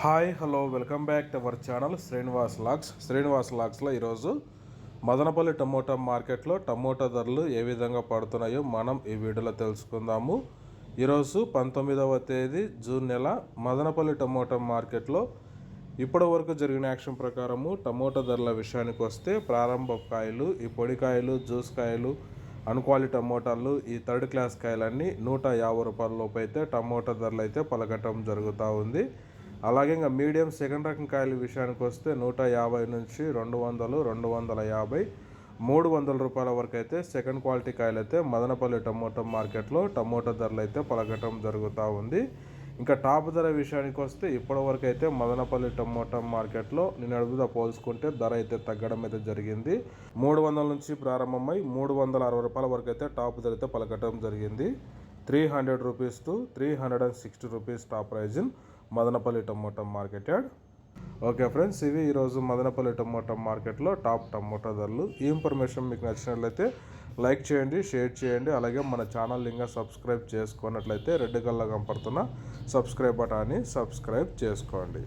Hi hello welcome back to our channel Srinivas లాగ్స్లో ఈరోజు Madanapalle tomato మార్కెట్లో టమోటా ధరలు ఏ విధంగా పడుతున్నాయో మనం ఈ వీడియోలో తెలుసుకుందాము. ఈరోజు 19వ తేదీ జూన్ నెల మదనపల్లి టమోటా మార్కెట్లో ఇప్పటి వరకు జరిగిన యాక్షన్ ప్రకారము టమోటా ధరల విషయానికి వస్తే ప్రారంభ కాయలు, ఈ పొడి కాయలు, జ్యూస్ కాయలు, అన్క్వాలిటీ టమోటాలు, ఈ థర్డ్ క్లాస్ కాయలన్నీ 150 రూపాయల లోపు అయితే టమోటా ధరలు అయితే పలకటం జరుగుతూ ఉంది. అలాగే ఇంకా మీడియం సెకండ్ రకం కాయల విషయానికి వస్తే 150 నుంచి 200, 250, 300 రూపాయల వరకు అయితే సెకండ్ క్వాలిటీ కాయలు అయితే మదనపల్లి టమోటా మార్కెట్లో టమోటా ధరలు అయితే పలకటం జరుగుతూ ఉంది. ఇంకా టాప్ ధర విషయానికి వస్తే ఇప్పటివరకు అయితే మదనపల్లి టమోటా మార్కెట్లో నిన్నటితో పోల్చుకుంటే ధర అయితే తగ్గడం అయితే జరిగింది. 300 నుంచి ప్రారంభమై 360 రూపాయల వరకు అయితే టాప్ ధర అయితే పలకటం జరిగింది. 300 rupees to 360 rupees top prize in Madanapalle tomato market yard. Okay friends, ఇవి ఈరోజు మదనపల్లి టమోటా మార్కెట్లో టాప్ టమోటా ధరలు. ఈ ఇన్ఫర్మేషన్ మీకు నచ్చినట్లయితే లైక్ చేయండి, షేర్ చేయండి. అలాగే మన ఛానల్ ఇంకా సబ్స్క్రైబ్ చేసుకున్నట్లయితే రెడ్ కలర్లో కనపడుతున్న సబ్స్క్రైబ్ బటన్ని సబ్స్క్రైబ్ చేసుకోండి.